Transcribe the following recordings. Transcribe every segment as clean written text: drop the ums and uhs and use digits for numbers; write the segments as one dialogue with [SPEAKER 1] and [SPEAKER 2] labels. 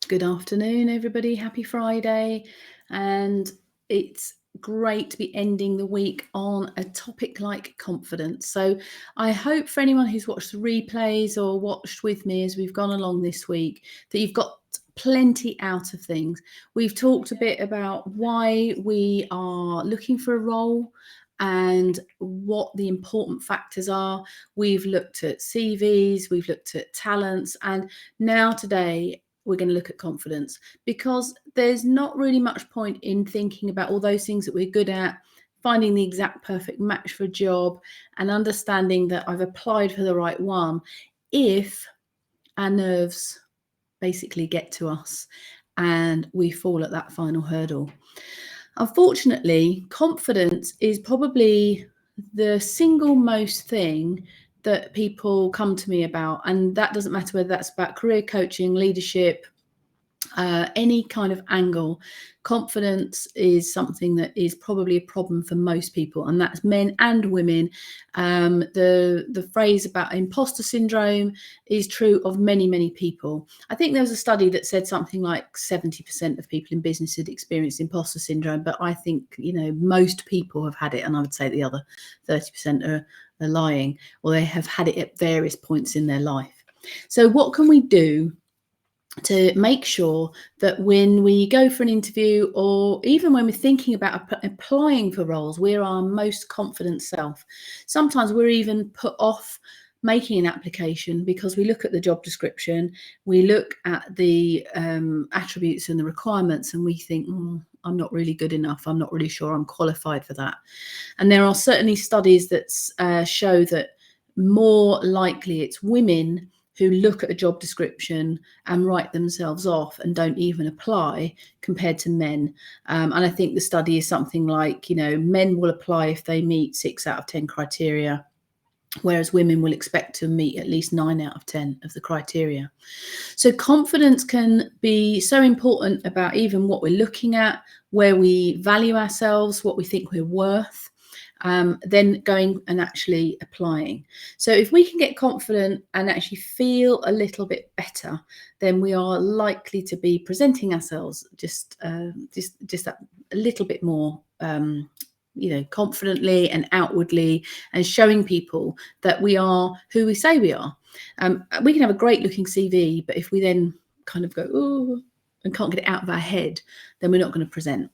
[SPEAKER 1] Good afternoon, everybody. Happy Friday. And it's great to be ending the week on a topic like confidence. So I hope for anyone who's watched the replays or watched with me as we've gone along this week, that you've got plenty out of things. We've talked a bit about why we are looking for a role and what the important factors are. We've looked at CVs, we've looked at talents, and now today we're going to look at confidence, because there's not really much point in thinking about all those things that we're good at, finding the exact perfect match for a job and understanding that I've applied for the right one, if our nerves basically get to us and we fall at that final hurdle. Unfortunately, confidence is probably the single most thing that people come to me about, and that doesn't matter whether that's about career coaching, leadership, any kind of angle. Confidence is something that is probably a problem for most people, and that's men and women. The phrase about imposter syndrome is true of many people. I think there was a study that said something like 70% of people in business had experienced imposter syndrome, but I think most people have had it, and I would say the other 30% are lying, or they have had it at various points in their life. So what can we do to make sure that when we go for an interview, or even when we're thinking about applying for roles, we're our most confident self? Sometimes we're even put off making an application because we look at the job description, we look at the attributes and the requirements, and we think, I'm not really good enough. I'm not really sure I'm qualified for that. And there are certainly studies that show that more likely it's women who look at a job description and write themselves off and don't even apply, compared to men. And I think the study is something like, men will apply if they meet 6 out of 10 criteria, whereas women will expect to meet at least 9 out of 10 of the criteria. So confidence can be so important about even what we're looking at, where we value ourselves, what we think we're worth, then going and actually applying. So if we can get confident and actually feel a little bit better, then we are likely to be presenting ourselves just that a little bit more confidently and outwardly, and showing people that we are who we say we are. We can have a great looking CV, but if we then kind of go, oh, and can't get it out of our head, then we're not going to present.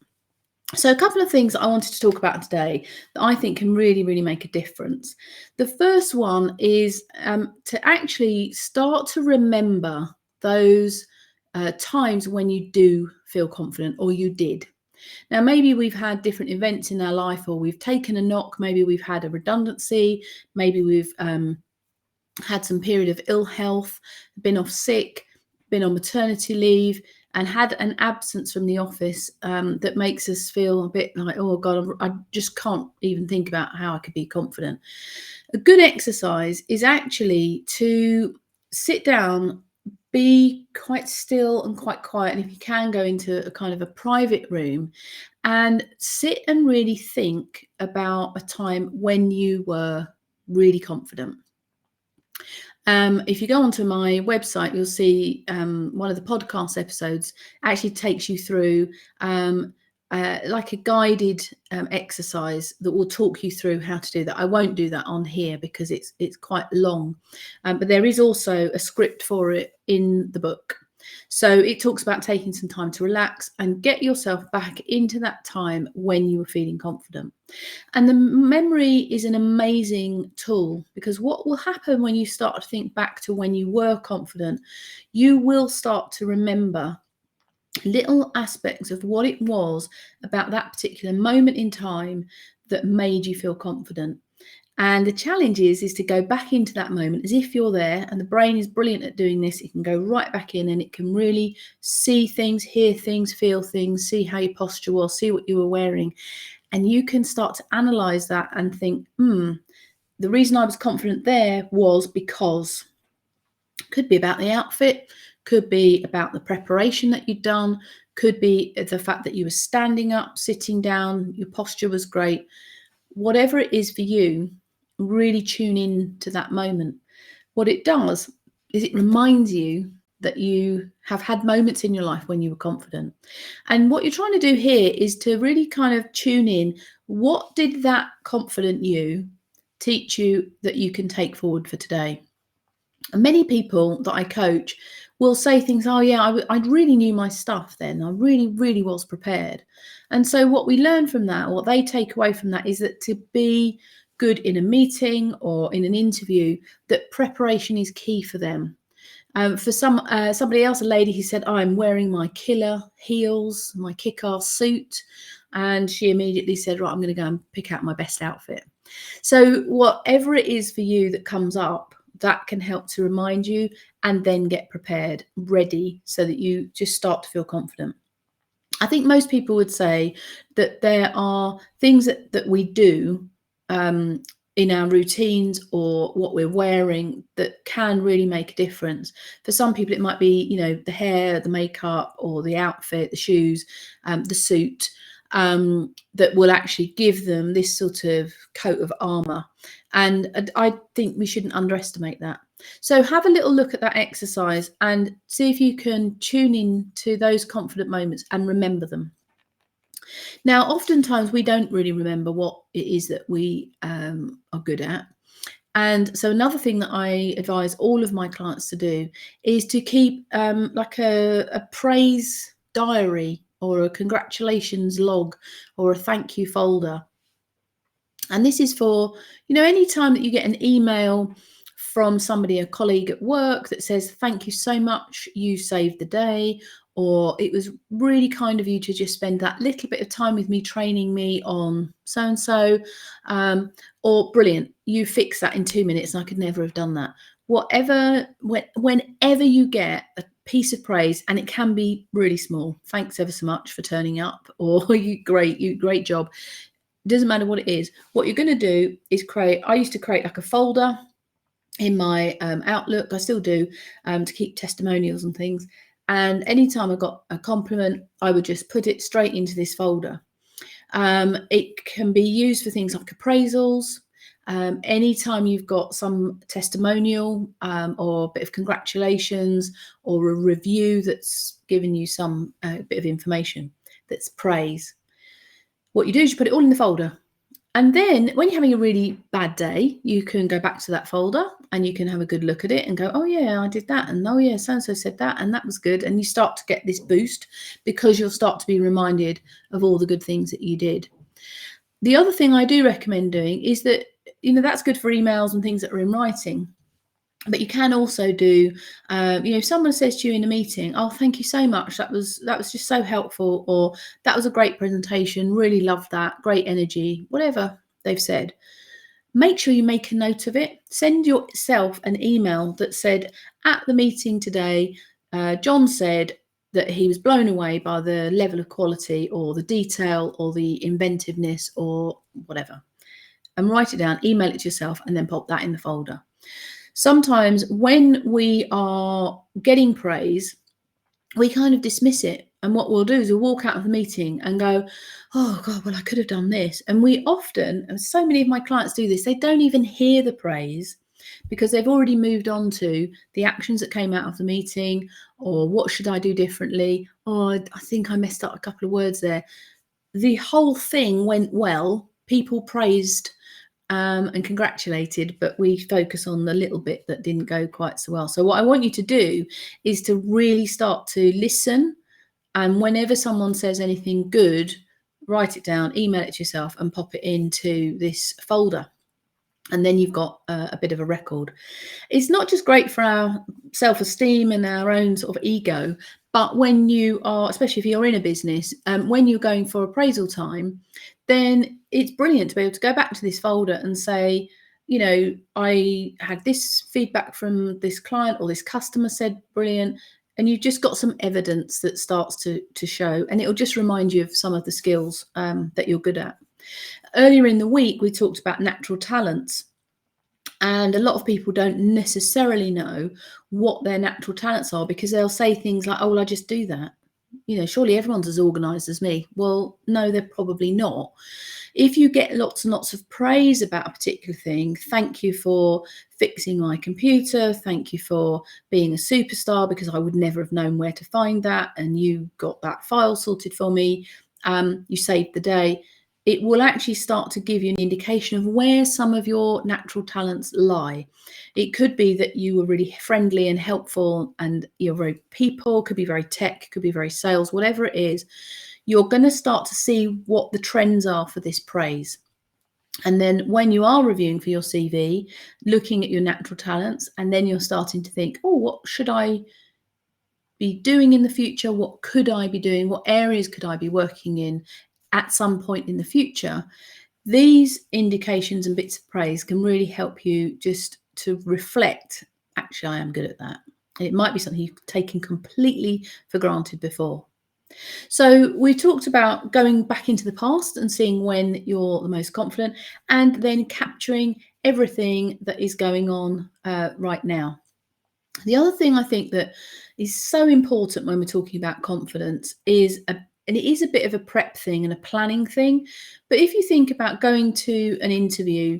[SPEAKER 1] So a couple of things I wanted to talk about today that I think can really make a difference. The first one is to actually start to remember those times when you do feel confident, or you did. Now, maybe we've had different events in our life, or we've taken a knock, maybe we've had a redundancy, maybe we've had some period of ill health, been off sick, been on maternity leave, and had an absence from the office that makes us feel a bit like, oh God, I just can't even think about how I could be confident. A good exercise is actually to sit down, be quite still and quite quiet, and if you can, go into a kind of a private room and sit and really think about a time when you were really confident. If you go onto my website, you'll see one of the podcast episodes actually takes you through like a guided exercise that will talk you through how to do that. I won't do that on here because it's quite long, but there is also a script for it in the book. So it talks about taking some time to relax and get yourself back into that time when you were feeling confident. And the memory is an amazing tool, because what will happen when you start to think back to when you were confident, you will start to remember little aspects of what it was about that particular moment in time that made you feel confident. And the challenge is to go back into that moment as if you're there, and the brain is brilliant at doing this. It can go right back in, and it can really see things, hear things, feel things, see how your posture was, see what you were wearing. And you can start to analyze that and think, the reason I was confident there was because, could be about the outfit, could be about the preparation that you'd done, could be the fact that you were standing up, sitting down, your posture was great. Whatever it is for you, really tune in to that moment. What it does is it reminds you that you have had moments in your life when you were confident. And what you're trying to do here is to really kind of tune in. What did that confident you teach you that you can take forward for today? And many people that I coach will say things, oh, yeah, I really knew my stuff then. I really, really was prepared. And so, what we learn from that, or what they take away from that, is that to be good in a meeting or in an interview, that preparation is key for them. For somebody else, a lady who said, oh, I'm wearing my killer heels, my kick-ass suit. And she immediately said, right, I'm going to go and pick out my best outfit. So whatever it is for you that comes up, that can help to remind you, and then get prepared, ready, so that you just start to feel confident. I think most people would say that there are things that we do in our routines or what we're wearing that can really make a difference. For some people, it might be, the hair, the makeup, or the outfit, the shoes, the suit, that will actually give them this sort of coat of armor. And I think we shouldn't underestimate that. So have a little look at that exercise and see if you can tune in to those confident moments and remember them. Now, oftentimes we don't really remember what it is that we are good at. And so another thing that I advise all of my clients to do is to keep like a praise diary, or a congratulations log, or a thank you folder. And this is for, any time that you get an email from somebody, a colleague at work, that says, thank you so much, you saved the day, or it was really kind of you to just spend that little bit of time with me, training me on so-and-so, or brilliant, you fixed that in 2 minutes and I could never have done that. Whenever you get a piece of praise, and it can be really small, thanks ever so much for turning up, or you great job. Doesn't matter what it is. What you're going to do is I used to create like a folder in my Outlook, I still do, to keep testimonials and things. And anytime I got a compliment, I would just put it straight into this folder. It can be used for things like appraisals. Anytime you've got some testimonial, or a bit of congratulations, or a review that's given you some bit of information that's praise. What you do is you put it all in the folder. And then when you're having a really bad day, you can go back to that folder and you can have a good look at it and go, oh yeah, I did that. And oh yeah, so-and-so said that, and that was good. And you start to get this boost because you'll start to be reminded of all the good things that you did. The other thing I do recommend doing is that, that's good for emails and things that are in writing. But you can also do, if someone says to you in a meeting, oh, thank you so much, that was just so helpful, or that was a great presentation, really loved that, great energy, whatever they've said, make sure you make a note of it. Send yourself an email that said, at the meeting today, John said that he was blown away by the level of quality, or the detail, or the inventiveness, or whatever. And write it down, email it to yourself, and then pop that in the folder. Sometimes when we are getting praise, we kind of dismiss it. And what we'll do is we'll walk out of the meeting and go, oh God, well, I could have done this. And we often, and so many of my clients do this, they don't even hear the praise because they've already moved on to the actions that came out of the meeting, or what should I do differently? Oh, I think I messed up a couple of words there. The whole thing went well. People praised and congratulated, but we focus on the little bit that didn't go quite so well. So what I want you to do is to really start to listen, and whenever someone says anything good, write it down, email it to yourself, and pop it into this folder. And then you've got a bit of a record. It's not just great for our self-esteem and our own sort of ego, but when you are, especially if you're in a business, when you're going for appraisal time, then it's brilliant to be able to go back to this folder and say, I had this feedback from this client, or this customer said brilliant. And you've just got some evidence that starts to show, and it'll just remind you of some of the skills that you're good at. Earlier in the week, we talked about natural talents. And a lot of people don't necessarily know what their natural talents are, because they'll say things like, oh, well, I just do that. surely everyone's as organised as me. Well, no, they're probably not. If you get lots and lots of praise about a particular thing, thank you for fixing my computer, thank you for being a superstar because I would never have known where to find that, and you got that file sorted for me, you saved the day. It will actually start to give you an indication of where some of your natural talents lie. It could be that you were really friendly and helpful and you're very people, could be very tech, could be very sales, whatever it is. You're going to start to see what the trends are for this praise. And then when you are reviewing for your CV, looking at your natural talents, and then you're starting to think, oh, what should I be doing in the future? What could I be doing? What areas could I be working in at some point in the future? These indications and bits of praise can really help you just to reflect, actually, I am good at that. And it might be something you've taken completely for granted before. So we talked about going back into the past and seeing when you're the most confident, and then capturing everything that is going on right now. The other thing I think that is so important when we're talking about confidence is and it is a bit of a prep thing and a planning thing. But if you think about going to an interview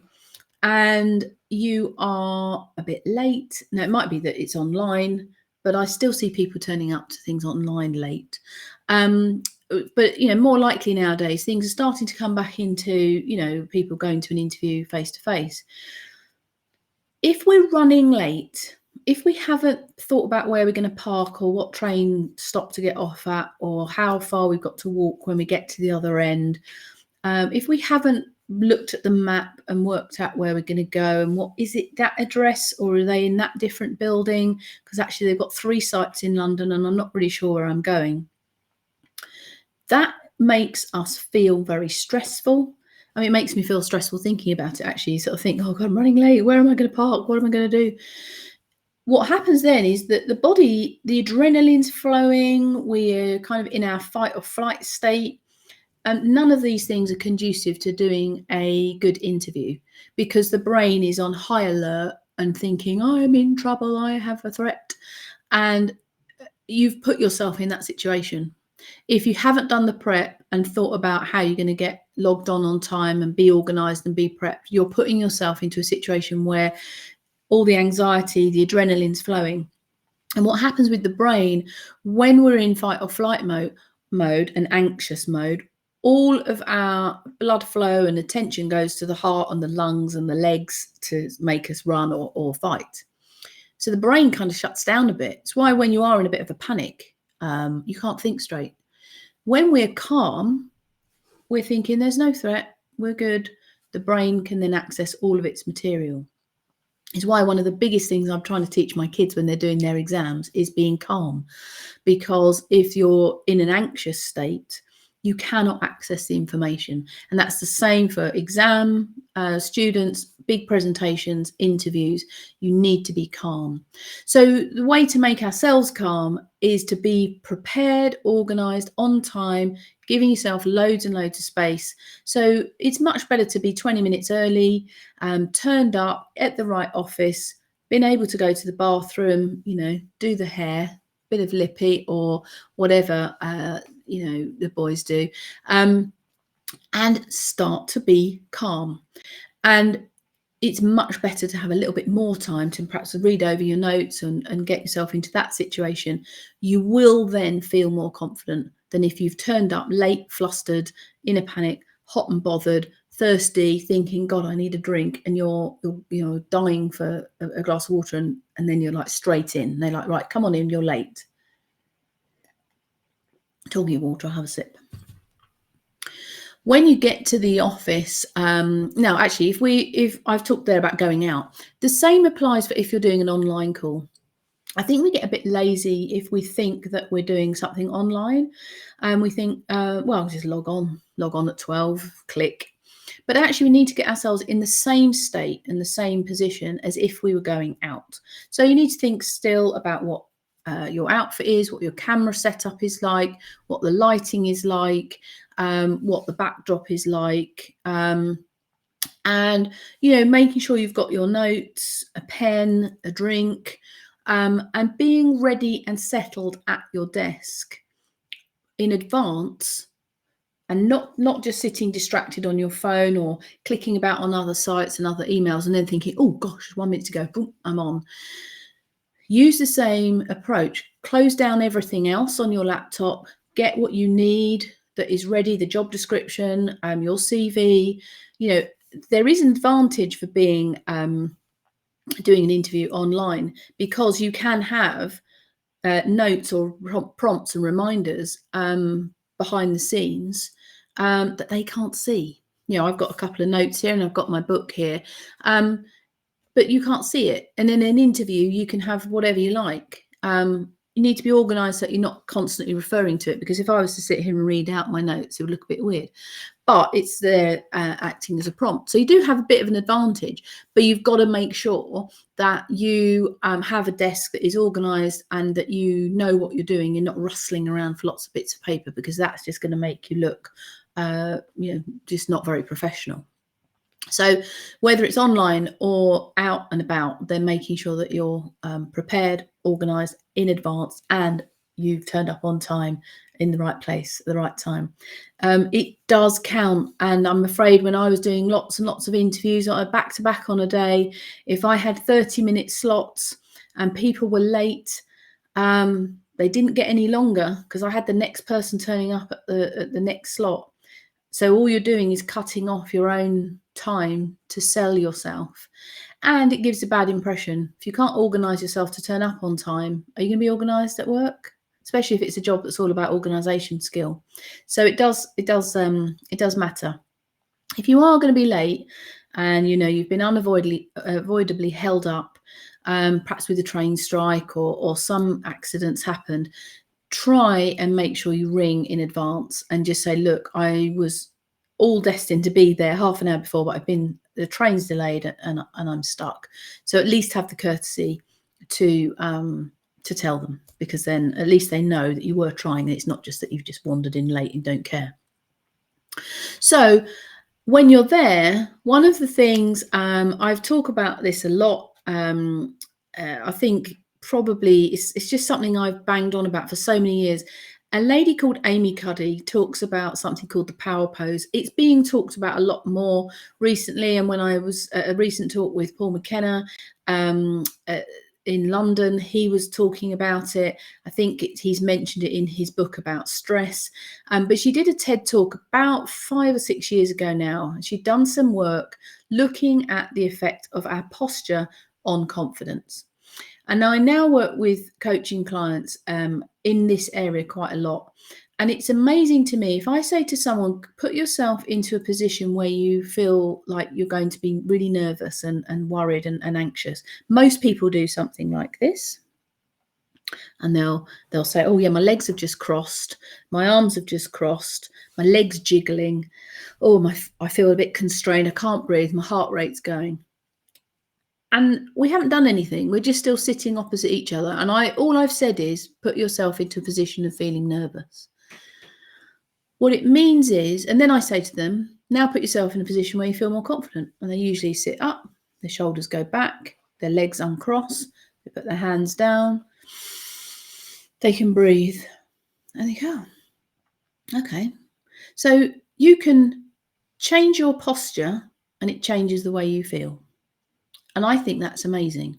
[SPEAKER 1] and you are a bit late, now it might be that it's online, but I still see people turning up to things online late. But more likely nowadays, things are starting to come back into people going to an interview face to face. If we're running late, if we haven't thought about where we're going to park or what train stop to get off at or how far we've got to walk when we get to the other end, if we haven't looked at the map and worked out where we're going to go and what is it, that address, or are they in that different building? Because actually they've got 3 sites in London and I'm not really sure where I'm going. That makes us feel very stressful. I mean, it makes me feel stressful thinking about it, actually. You sort of think, oh God, I'm running late. Where am I going to park? What am I going to do? What happens then is that the body, the adrenaline's flowing. We're kind of in our fight or flight state. And none of these things are conducive to doing a good interview because the brain is on high alert and thinking, I'm in trouble, I have a threat. And you've put yourself in that situation. If you haven't done the prep and thought about how you're going to get logged on time and be organized and be prepped, you're putting yourself into a situation where all the anxiety, the adrenaline's flowing. And what happens with the brain when we're in fight or flight mode and anxious mode, all of our blood flow and attention goes to the heart and the lungs and the legs to make us run or fight. So the brain kind of shuts down a bit. It's why when you are in a bit of a panic, you can't think straight. When we're calm, we're thinking there's no threat, we're good. The brain can then access all of its material. It's why one of the biggest things I'm trying to teach my kids when they're doing their exams is being calm. Because if you're in an anxious state, you cannot access the information. And that's the same for exam students, big presentations, interviews. You need to be calm. So the way to make ourselves calm is to be prepared, organized, on time, giving yourself loads and loads of space. So it's much better to be 20 minutes early, turned up at the right office, been able to go to the bathroom, do the hair, bit of lippy or whatever the boys do, and start to be calm. And it's much better to have a little bit more time to perhaps read over your notes and get yourself into that situation. You will then feel more confident than if you've turned up late, flustered, in a panic, hot and bothered, thirsty, thinking, God, I need a drink, and you're dying for a glass of water, and then you're like straight in. And they're like, right, come on in, you're late. Talking of water, I'll have a sip. When you get to the office, now actually, if I've talked there about going out, the same applies for if you're doing an online call. I think we get a bit lazy if we think that we're doing something online and we think, well, just log on at 12, click. But actually, we need to get ourselves in the same state and the same position as if we were going out. So you need to think still about what your outfit is, what your camera setup is like, what the lighting is like, what the backdrop is like, and making sure you've got your notes, a pen, a drink, and being ready and settled at your desk. in advance and not just sitting distracted on your phone or clicking about on other sites and other emails and then thinking, oh gosh, 1 minute to go, boom, I'm on. Use the same approach. Close down everything else on your laptop. Get what you need that is ready, the job description, your CV. There is an advantage for being doing an interview online because you can have notes or prompts and reminders behind the scenes that they can't see. I've got a couple of notes here and I've got my book here. But you can't see it. And in an interview, you can have whatever you like. You need to be organised so that you're not constantly referring to it, because if I was to sit here and read out my notes, it would look a bit weird. But it's there acting as a prompt. So you do have a bit of an advantage, but you've got to make sure that you have a desk that is organised and that you know what you're doing. You're not rustling around for lots of bits of paper, because that's just going to make you look just not very professional. So whether it's online or out and about, then making sure that you're prepared, organised in advance, and you've turned up on time in the right place at the right time. It does count. And I'm afraid when I was doing lots and lots of interviews back to back on a day, if I had 30-minute slots and people were late, they didn't get any longer because I had the next person turning up at the next slot. So all you're doing is cutting off your own time to sell yourself. And it gives a bad impression. If you can't organise yourself to turn up on time, are you going to be organised at work? Especially if it's a job that's all about organisation skill. So it does matter. If you are going to be late and you've been unavoidably held up, perhaps with a train strike or some accidents happened, try and make sure you ring in advance and just say, look, I was all destined to be there half an hour before, but the train's delayed and I'm stuck. So at least have the courtesy to tell them, because then at least they know that you were trying. It's not just that you've just wandered in late and don't care. So when you're there, one of the things, I've talked about this a lot. I think probably it's just something I've banged on about for so many years. A lady called Amy Cuddy talks about something called the power pose. It's being talked about a lot more recently. And when I was at a recent talk with Paul McKenna in London, he was talking about it. I think he's mentioned it in his book about stress. But she did a TED talk about 5 or 6 years ago now. She'd done some work looking at the effect of our posture on confidence. And I now work with coaching clients in this area quite a lot. And it's amazing to me, if I say to someone, put yourself into a position where you feel like you're going to be really nervous and worried and anxious. Most people do something like this. And they'll say, oh yeah, my legs have just crossed, my arms have just crossed, my legs jiggling, I feel a bit constrained, I can't breathe, my heart rate's going. And we haven't done anything. We're just still sitting opposite each other. And all I've said is put yourself into a position of feeling nervous. What it means is, and then I say to them, now put yourself in a position where you feel more confident. And they usually sit up, their shoulders go back, their legs uncross, they put their hands down, they can breathe. And they go, okay. So you can change your posture and it changes the way you feel. And I think that's amazing.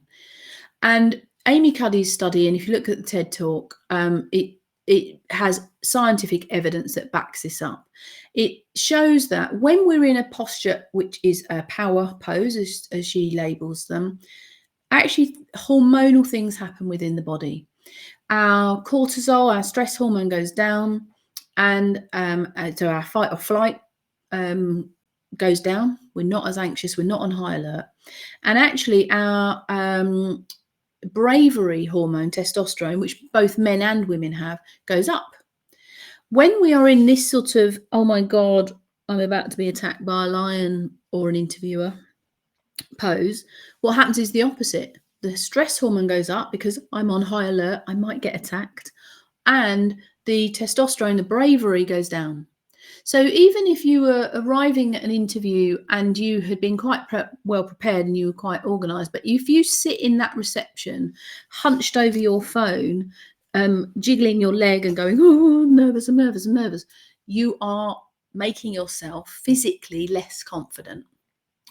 [SPEAKER 1] And Amy Cuddy's study, and if you look at the TED Talk, it has scientific evidence that backs this up. It shows that when we're in a posture which is a power pose, as she labels them, actually hormonal things happen within the body. Our cortisol, our stress hormone, goes down, and so our fight or flight goes down. We're not as anxious, we're not on high alert. And actually our bravery hormone, testosterone, which both men and women have, goes up. When we are in this sort of, oh my God, I'm about to be attacked by a lion or an interviewer pose, what happens is the opposite. The stress hormone goes up because I'm on high alert, I might get attacked, and the testosterone, the bravery, goes down. So even if you were arriving at an interview and you had been quite well prepared and you were quite organised, but if you sit in that reception, hunched over your phone, jiggling your leg and going, oh, I'm nervous, I'm nervous, I'm nervous, you are making yourself physically less confident.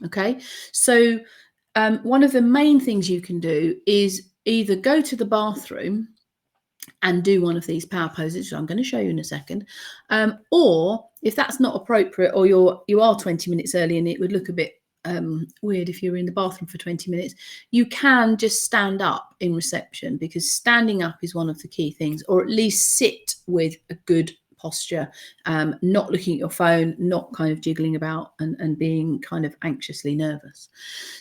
[SPEAKER 1] Okay, so one of the main things you can do is either go to the bathroom and do one of these power poses, which I'm going to show you in a second, or if that's not appropriate, or you are 20 minutes early and it would look a bit weird if you were in the bathroom for 20 minutes, you can just stand up in reception, because standing up is one of the key things, or at least sit with a good posture, not looking at your phone, not kind of jiggling about and being kind of anxiously nervous.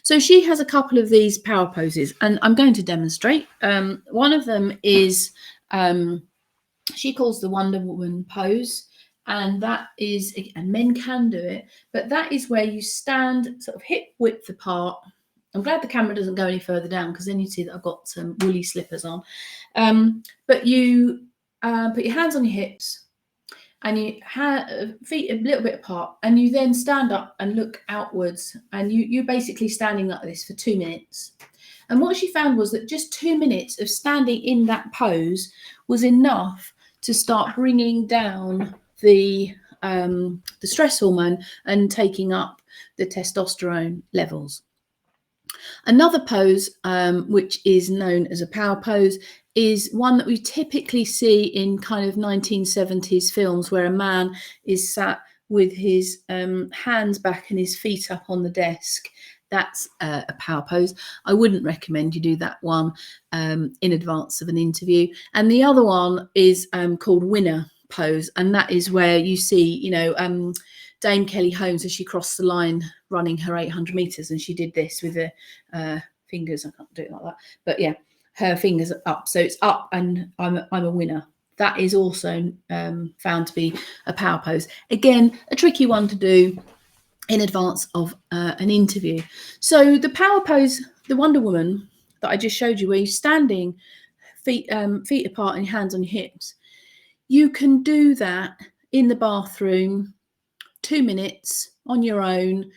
[SPEAKER 1] So she has a couple of these power poses, and I'm going to demonstrate. One of them is she calls the Wonder Woman pose, and that is, and men can do it, but that is where you stand sort of hip width apart. I'm glad the camera doesn't go any further down, because then you see that I've got some woolly slippers on. But you put your hands on your hips and you have feet a little bit apart, and you then stand up and look outwards, and you're basically standing like this for 2 minutes. And what she found was that just 2 minutes of standing in that pose was enough to start bringing down the stress hormone and taking up the testosterone levels. Another pose, which is known as a power pose, is one that we typically see in kind of 1970s films, where a man is sat with his hands back and his feet up on the desk. That's a power pose. I wouldn't recommend you do that one in advance of an interview. And the other one is called winner pose, and that is where you see, Dame Kelly Holmes as she crossed the line running her 800 meters, and she did this with her fingers. I can't do it like that, but yeah, her fingers are up, so it's up, and I'm a winner. That is also found to be a power pose. Again, a tricky one to do in advance of an interview. So the power pose, the Wonder Woman that I just showed you, where you're standing feet apart and your hands on your hips, you can do that in the bathroom, 2 minutes on your own.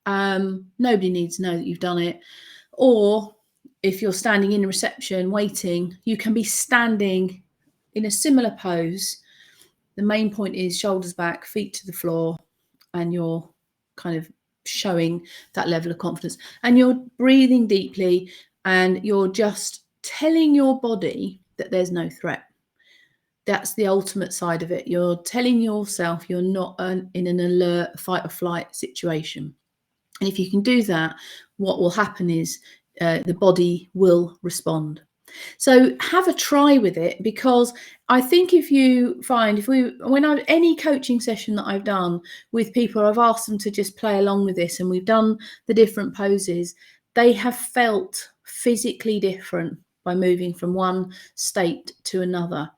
[SPEAKER 1] Nobody needs to know that you've done it. Or if you're standing in reception waiting, you can be standing in a similar pose. The main point is shoulders back, feet to the floor, and you're kind of showing that level of confidence, and you're breathing deeply, and you're just telling your body that there's no threat. That's the ultimate side of it. You're telling yourself you're not in an alert fight or flight situation. And if you can do that, what will happen is the body will respond. So have a try with it, because I think if you find, any coaching session that I've done with people, I've asked them to just play along with this, and we've done the different poses, they have felt physically different by moving from one state to another.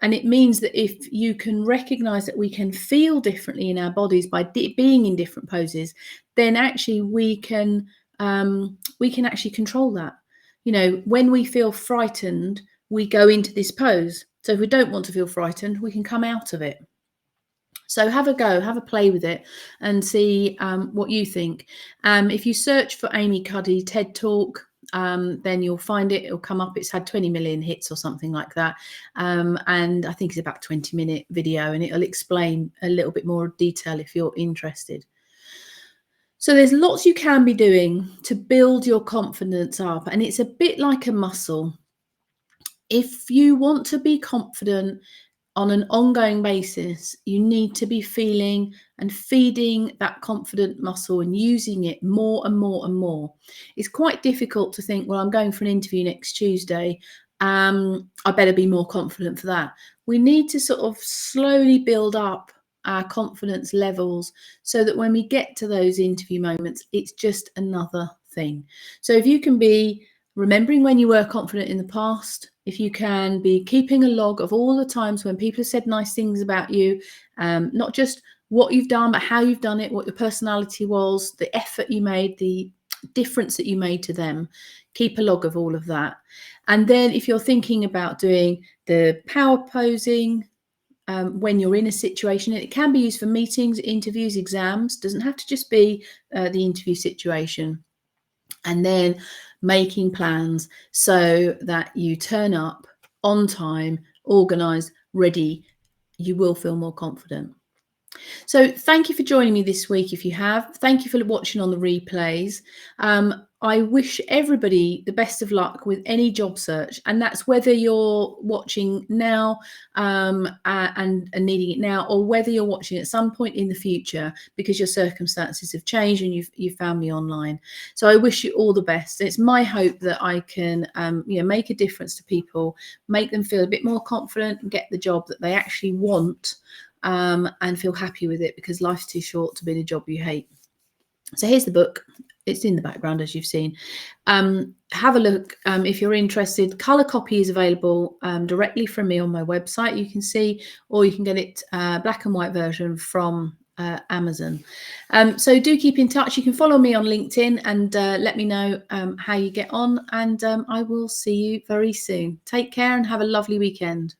[SPEAKER 1] And it means that if you can recognize that we can feel differently in our bodies by being in different poses, then actually we can actually control that. When we feel frightened, we go into this pose. So if we don't want to feel frightened, we can come out of it. So have a go, have a play with it, and see what you think. If you search for Amy Cuddy TED Talk, then you'll find it. It'll come up. It's had 20 million hits or something like that. And I think it's about a 20-minute video, and it'll explain a little bit more detail if you're interested. So there's lots you can be doing to build your confidence up, and it's a bit like a muscle. If you want to be confident on an ongoing basis, you need to be feeling and feeding that confident muscle and using it more and more and more. It's quite difficult to think, well, I'm going for an interview next Tuesday. I better be more confident for that. We need to sort of slowly build up our confidence levels so that when we get to those interview moments, it's just another thing. So if you can be remembering when you were confident in the past, if you can be keeping a log of all the times when people have said nice things about you, not just what you've done, but how you've done it, what your personality was, the effort you made, the difference that you made to them, keep a log of all of that. And then if you're thinking about doing the power posing, when you're in a situation, and it can be used for meetings, interviews, exams, doesn't have to just be the interview situation. And then making plans so that you turn up on time, organised, ready, you will feel more confident. So thank you for joining me this week. If you have, thank you for watching on the replays. I wish everybody the best of luck with any job search, and that's whether you're watching now and needing it now, or whether you're watching at some point in the future because your circumstances have changed and you've found me online. So I wish you all the best. It's my hope that I can make a difference to people, make them feel a bit more confident and get the job that they actually want. And feel happy with it, because life's too short to be in a job you hate. So here's the book. It's in the background, as you've seen. Have a look if you're interested. Colour copy is available directly from me on my website, you can see, or you can get it black and white version from Amazon. So do keep in touch. You can follow me on LinkedIn and let me know how you get on, and I will see you very soon. Take care and have a lovely weekend.